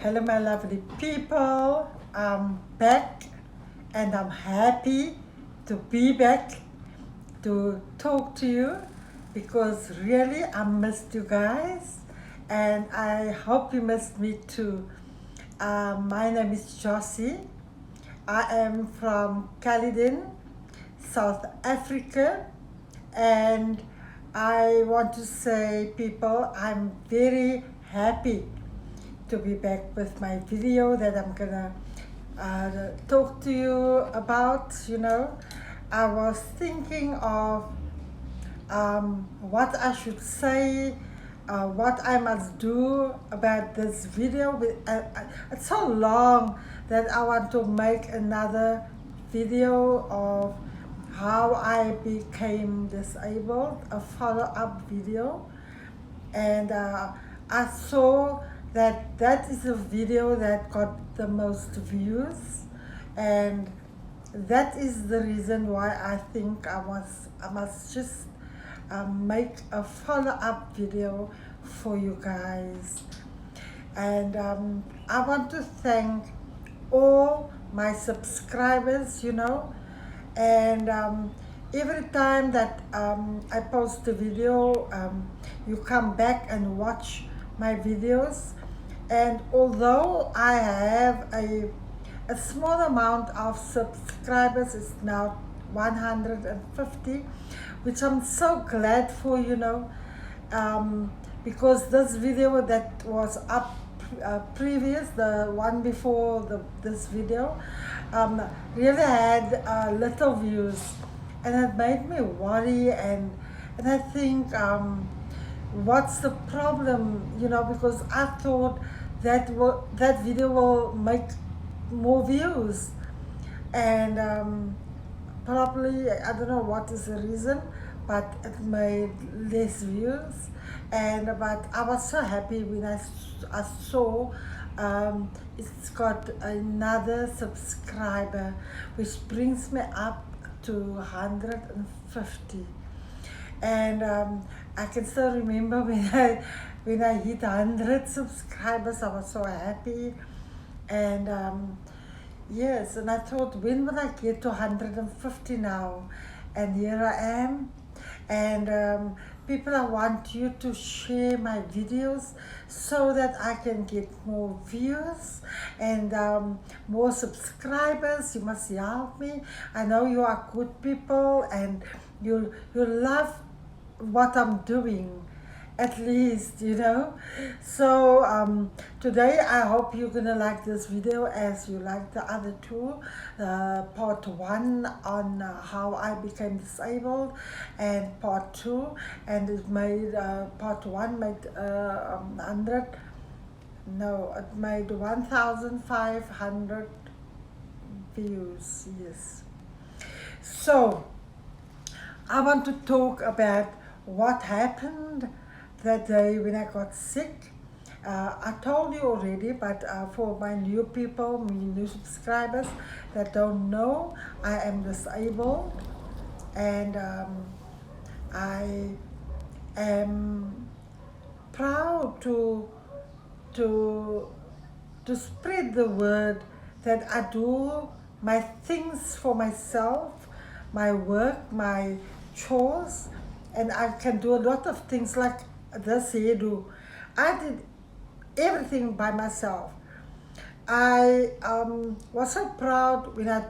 Hello, my lovely people. I'm back and I'm happy to be back to talk to you because really I missed you guys and I hope you missed me too. My name is Josie. I am from Caledon, South Africa, and I want to say, people, I'm very happy to be back with my video that I'm gonna talk to you about. I was thinking of what I should say, what I must do about this video. It's so long that I want to make another video of how I became disabled, a follow-up video. And I saw that that is a video that got the most views, and that is the reason why I think I must just make a follow-up video for you guys. And I want to thank all my subscribers, and every time that I post a video, you come back and watch my videos. And although I have a small amount of subscribers, it's now 150, which I'm so glad for, because this video that was up previous, the one before this video, really had little views, and it made me worry, and I think, what's the problem, because I thought that video will make more views, and probably I don't know what is the reason, but it made less views. And but I was so happy when I saw it's got another subscriber, which brings me up to 150. And I can still remember when I hit 100 subscribers, I was so happy. And yes, and I thought, when will I get to 150 now? And here I am. And people, I want you to share my videos so that I can get more views and more subscribers. You must help me. I know you are good people and you love what I'm doing, at least, so today I hope you're gonna like this video as you like the other two, part one on how I became disabled, and part two, and it made part one made 100, no, it made 1,500 views. Yes, so I want to talk about what happened that day when I got sick. I told you already, but for my new people, my new subscribers that don't know, I am disabled, and I am proud to spread the word that I do my things for myself, my work, my chores, and I can do a lot of things like this hairdo. I did everything by myself. I was so proud when I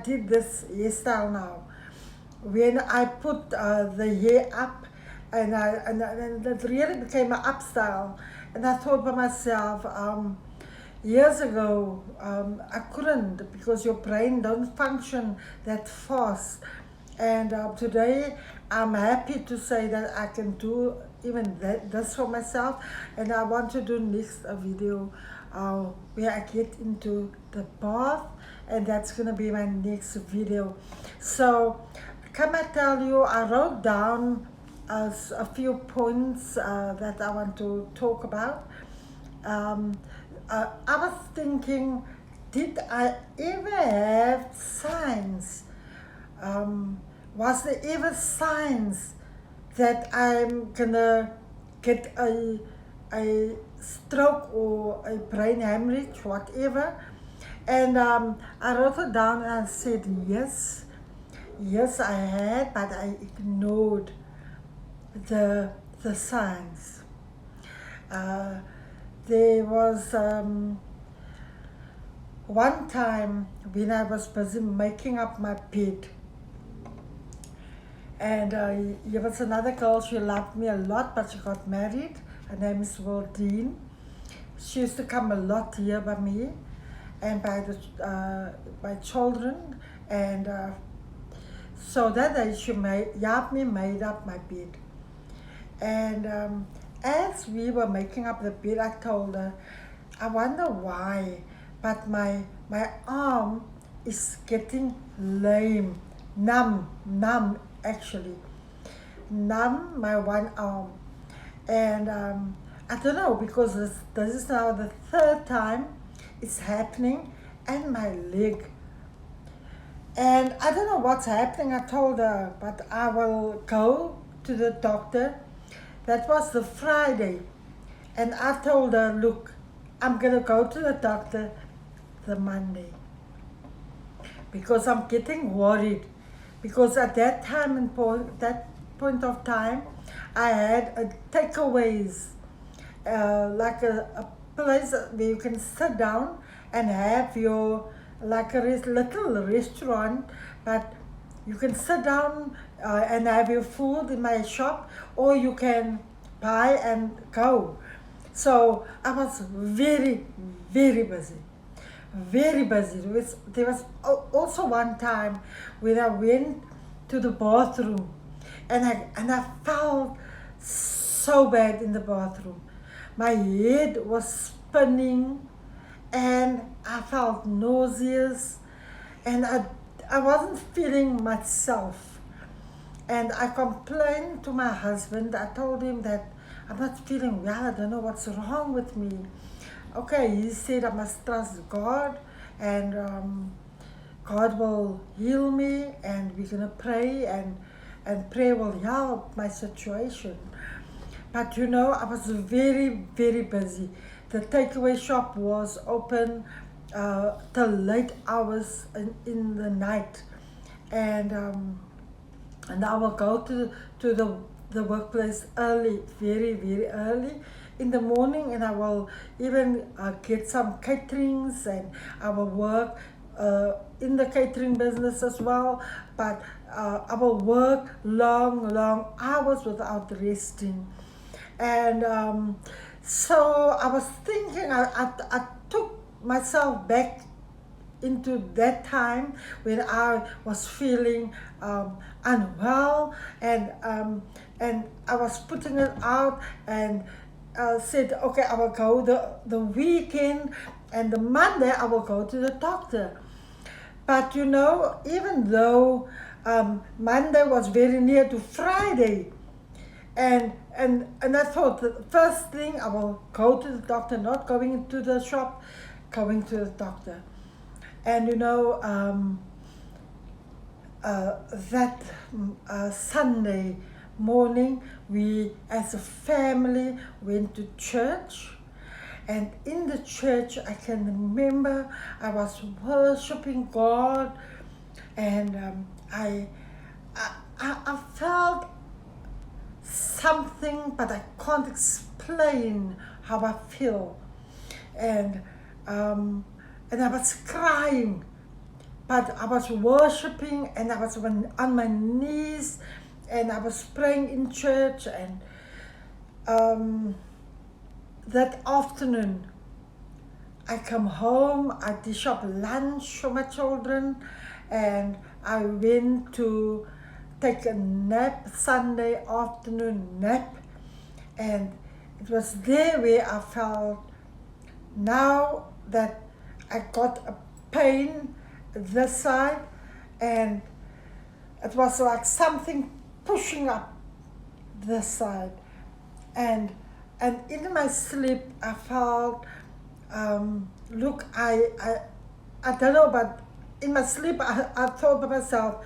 did this hairstyle now. When I put the hair up, and it really became an up style. And I thought by myself, years ago, I couldn't, because your brain don't function that fast. And today I'm happy to say that I can do even this for myself. And I want to do next a video where I get into the bath, and that's gonna be my next video. So can I tell you, I wrote down a few points that I want to talk about. I was thinking, did I ever have signs? Was there ever signs that I'm gonna get a stroke or a brain hemorrhage, whatever. And I wrote it down and I said, yes, yes, I had, but I ignored the signs. Uh, there was one time when I was busy making up my bed, and there was another girl, she loved me a lot, but she got married. Her name is Waldine. She used to come a lot here by me and by children. And so that day she helped me made up my bed. And as we were making up the bed, I told her, I wonder why, but my arm is getting lame, numb actually, numb, my one arm. And I don't know, because this is now the third time it's happening, and my leg. And I don't know what's happening. I told her, but I will go to the doctor. That was the Friday. And I told her, look, I'm going to go to the doctor the Monday. Because I'm getting worried. Because at that time and that point of time, I had takeaways, like a place where you can sit down and have your, like a little restaurant, but you can sit down and have your food in my shop, or you can buy and go. So I was very, very busy. Very busy. There was also one time when I went to the bathroom, and I felt so bad in the bathroom. My head was spinning, and I felt nauseous, and I wasn't feeling myself. And I complained to my husband. I told him that I'm not feeling well. I don't know what's wrong with me. Okay, he said I must trust God, and God will heal me, and we're going to pray, and prayer will help my situation. But you know, I was very, very busy. The takeaway shop was open till late hours in the night. And I will go to the workplace early, very, very early in the morning, and I will even get some caterings, and I will work in the catering business as well. But I will work long hours without resting. And so I was thinking, I took myself back into that time when I was feeling unwell, and I was putting it out, and said, okay, I will go the weekend, and the Monday I will go to the doctor. But you know, even though Monday was very near to Friday, and I thought the first thing I will go to the doctor, not going into the shop, going to the doctor. And you know, that Sunday morning, we as a family went to church. And in the church, I can remember I was worshiping God, and I felt something, but I can't explain how I feel. And I was crying, but I was worshiping, and I was on my knees, and I was praying in church. And that afternoon, I come home, I dish up lunch for my children, and I went to take a nap, Sunday afternoon nap. And it was there where I felt, now that I got a pain this side, and it was like something pushing up this side. And in my sleep, I felt, look, I don't know, but in my sleep, I thought to myself,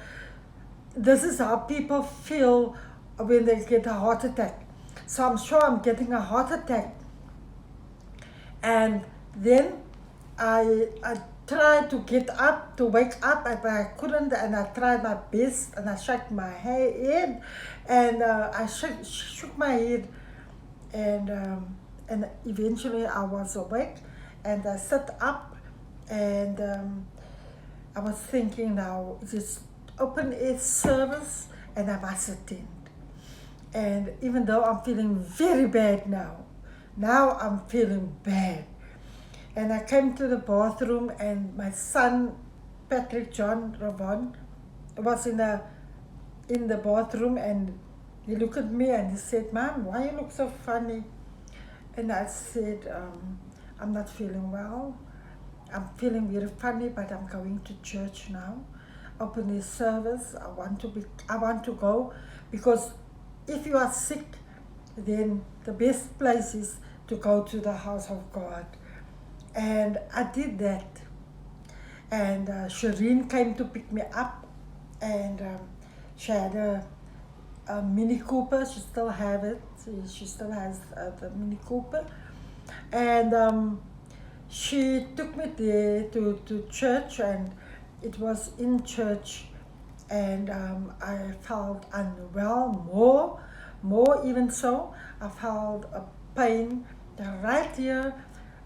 this is how people feel when they get a heart attack. So I'm sure I'm getting a heart attack. And then I tried to get up, to wake up, but I couldn't, and I tried my best, and I shook my head, and I shook my head, and eventually I was awake, and I sat up, and I was thinking now, this open air service, and I must attend. And even though I'm feeling very bad now I'm feeling bad. And I came to the bathroom, and my son, Patrick John Ravon, was in the bathroom, and he looked at me and he said, "Mom, why you look so funny?" And I said, "I'm not feeling well. I'm feeling very funny, but I'm going to church now. Open this service. I want to go, because if you are sick, then the best place is to go to the house of God." And I did that. And Shireen came to pick me up, and she had a Mini Cooper. She still have it. She still has the Mini Cooper. And she took me there to church, and it was in church, and I felt unwell, more even so. I felt a pain right here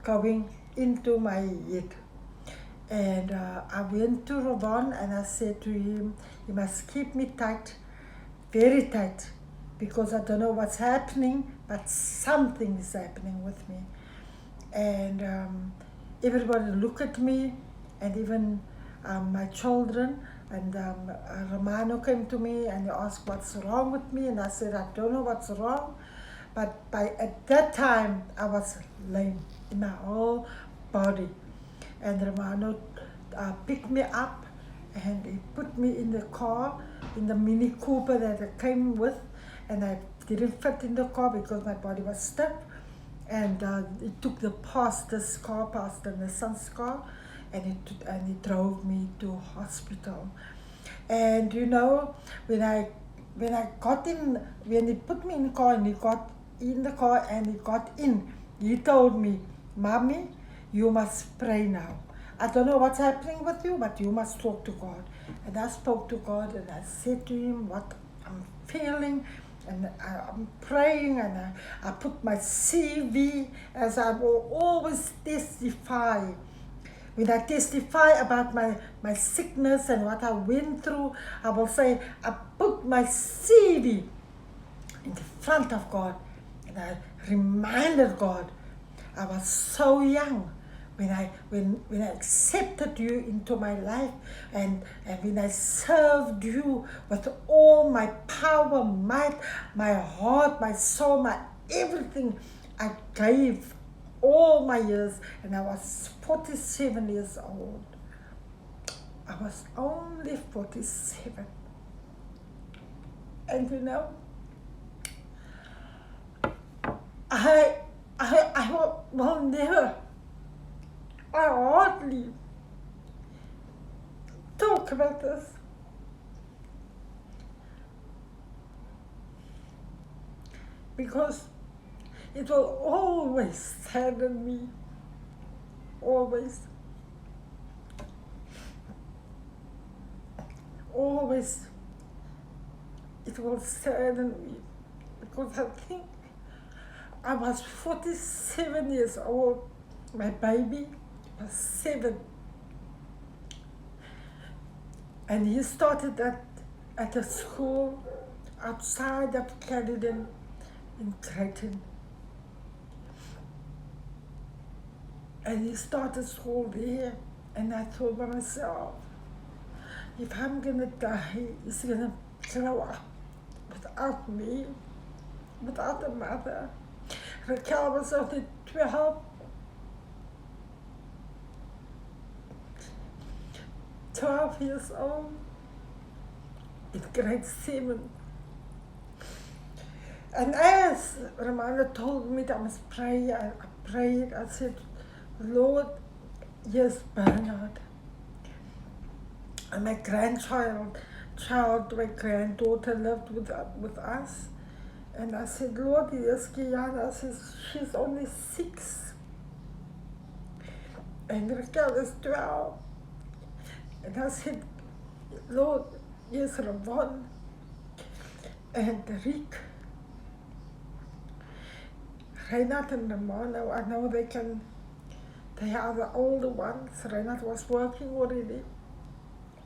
going into my head. And I went to Ravon, and I said to him, "You must keep me tight, very tight, because I don't know what's happening, but something is happening with me." And everybody looked at me, and even my children, and Romano came to me and he asked what's wrong with me, and I said, "I don't know what's wrong." But at that time, I was lame in my whole body. And Romano picked me up, and he put me in the car, in the Mini Cooper that I came with, and I didn't fit in the car because my body was stiff. And he took the pastor's car, Pastor Nissan's car, and he drove me to hospital. And you know, when I got in, when he put me in the car, and he got in the car and he got in, he told me, "Mommy, you must pray now. I don't know what's happening with you, but you must talk to God." And I spoke to God, and I said to him what I'm feeling, and I'm praying, and I put my CV, as I will always testify. When I testify about my sickness and what I went through, I will say, I put my CV in the front of God, and I reminded God, I was so young when I accepted you into my life, and when I served you with all my power, might, my heart, my soul, my everything. I gave all my years, and I was 47 years old. I was only 47. And you know, I will never, I hardly talk about this, because it will always sadden me, always. Always, it will sadden me, because I think I was 47 years old. My baby was 7. And he started at a school outside of Caledon in Creighton. And he started school there. And I thought by myself, if I'm going to die, he's going to grow up without me, without a mother. Raquel was only 12 years old, in grade 7. And as Romano told me that I must pray, I prayed. I said, "Lord, yes, Bernard." And my my granddaughter lived with us. And I said, "Lord, yes, Kiana." I said, "She's only 6. and Raquel is 12. And I said, Lord, yes, Ravon and Rick, Reinhard and Ramona, I know they are the older ones. Reinhard was working already.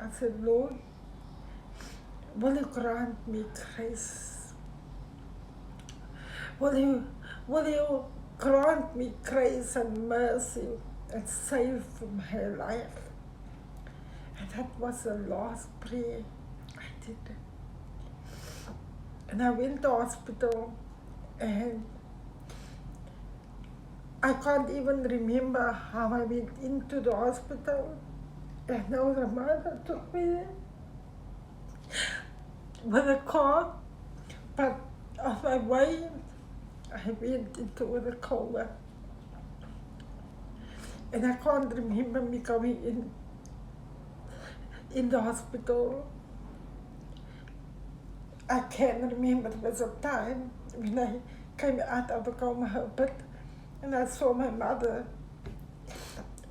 I said, Lord, will you grant me grace? Will you grant me grace and mercy and save my life? And that was the last prayer I did. And I went to hospital, and I can't even remember how I went into the hospital. And now the mother took me there with a car, but on my way, I went into the coma. And I can't remember me coming in the hospital. I can remember there was a time when I came out of the coma a bit, and I saw my mother,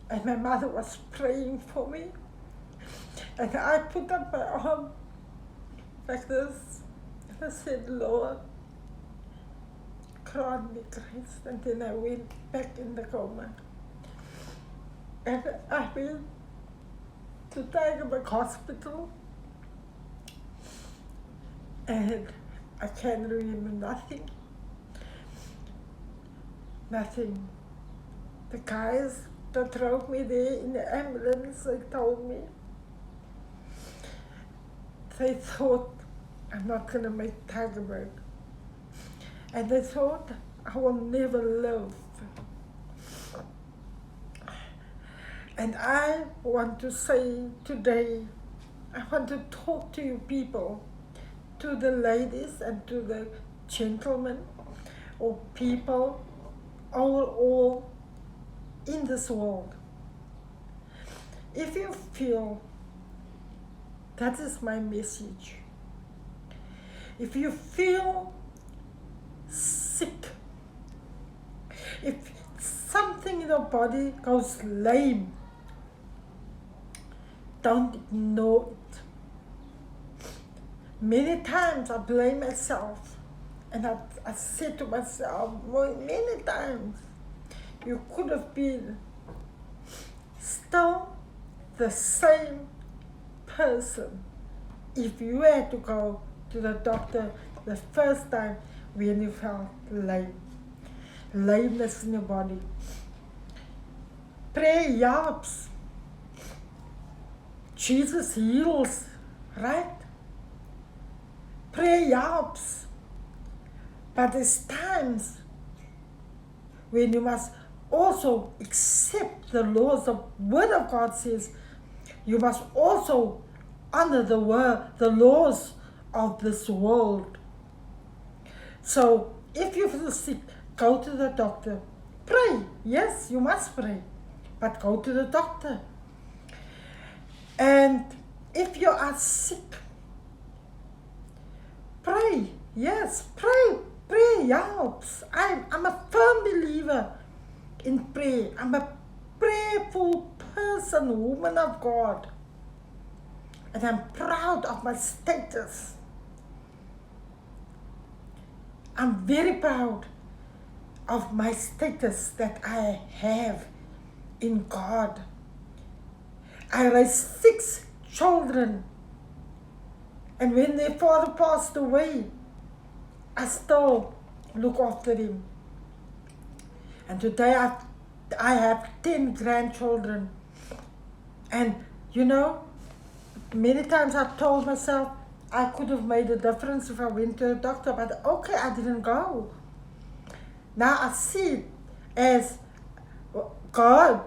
and my mother was praying for me. And I put up my arm like this, and I said, Lord, grant me grace. And then I went back in the coma. And I went to Tygerberg Hospital, and I can remember nothing. Nothing. The guys that drove me there in the ambulance, they told me, they thought I'm not going to make Tygerberg. And they thought I will never live. And I want to say today, I want to talk to you people, to the ladies and to the gentlemen or people all in this world. If you feel, that is my message. If you feel sick, if something in your body goes lame, don't ignore it. Many times I blame myself, and I said to myself many times, you could have been still the same person if you had to go to the doctor the first time when you felt lameness in your body. Prayer helps. Jesus heals, right? Prayer helps. But there's times when you must also accept the laws. The Word of God says you must also honor the laws of this world. So if you feel sick, go to the doctor. Pray. Yes, you must pray. But go to the doctor. And if you are sick, pray. Yes, pray. Prayer helps. I'm a firm believer in prayer. I'm a prayerful person, woman of God. And I'm proud of my status. I'm very proud of my status that I have in God. I raised 6 children, and when their father passed away, I still look after him. And today I have 10 grandchildren. And you know, many times I've told myself I could have made a difference if I went to a doctor, but okay, I didn't go. Now I see it as God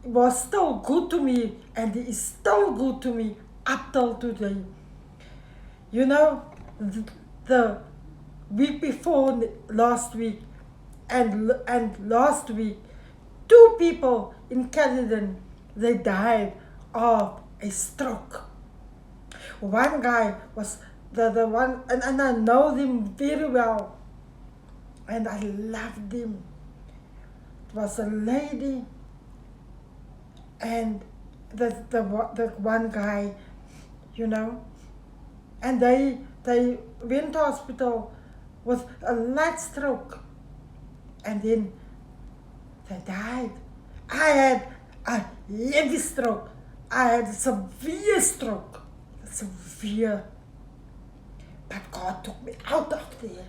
was still good to me, and He is still good to me up till today. You know, the week before last week and last week, 2 people in Caledon, they died of a stroke. One guy was the one, and I know him very well, and I loved him. It was a lady and the one guy, you know, and they went to hospital with a light stroke, and then they died. I had a heavy stroke. I had a severe stroke. Severe. But God took me out of there.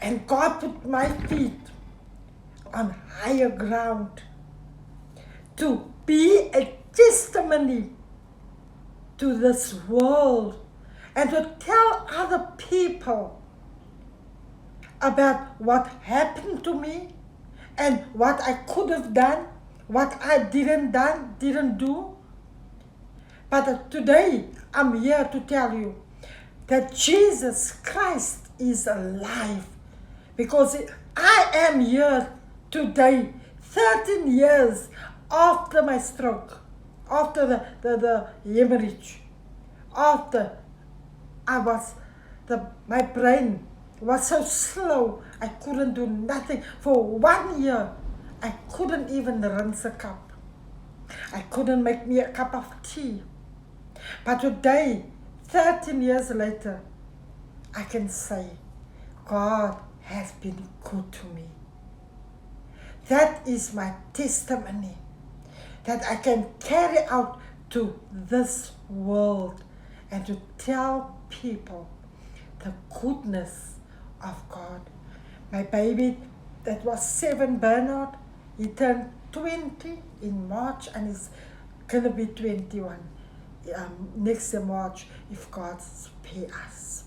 And God put my feet on higher ground to be a testimony to this world and to tell other people about what happened to me and what I could have done, what I didn't do. But today I'm here to tell you that Jesus Christ is alive, because I am here today, 13 years after my stroke, after the hemorrhage, after my brain was so slow, I couldn't do nothing. For 1 year, I couldn't even rinse a cup. I couldn't make me a cup of tea. But today, 13 years later, I can say, God has been good to me. That is my testimony that I can carry out to this world and to tell people the goodness of God. My baby that was 7, Bernard, he turned 20 in March and is going to be 21 next March if God spare us.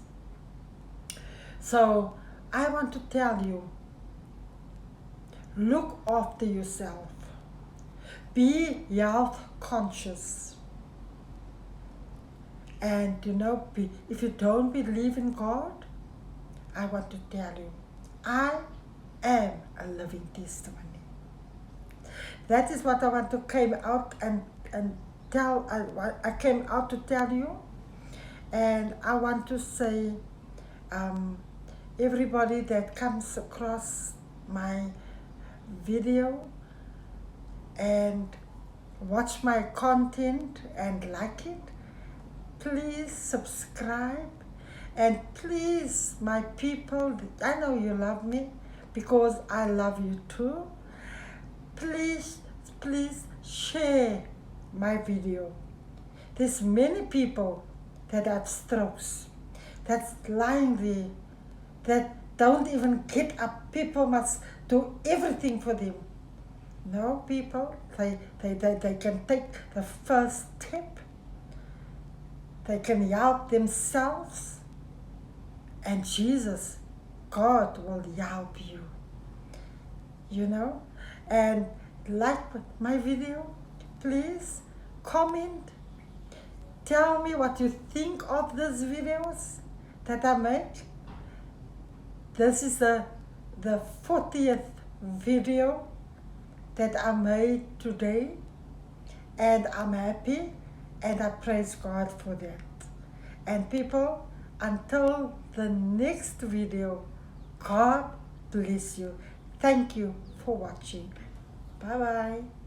So I want to tell you, look after yourself. Be health conscious. And if you don't believe in God, I want to tell you, I am a living testimony. That is what I want to come out and tell. I came out to tell you, and I want to say, everybody that comes across my video and watch my content and like it, please subscribe. And please, my people, I know you love me because I love you too. Please share my video. There's many people that have strokes, that's lying there, that don't even get up. People must do everything for them. No, people, they can take the first step. They can help themselves. And Jesus, God will help you. And like my video, please comment. Tell me what you think of these videos that I make. This is the 40th video that I made today, and I'm happy and I praise God for that. And people, until the next video, God bless you. Thank you for watching. Bye bye.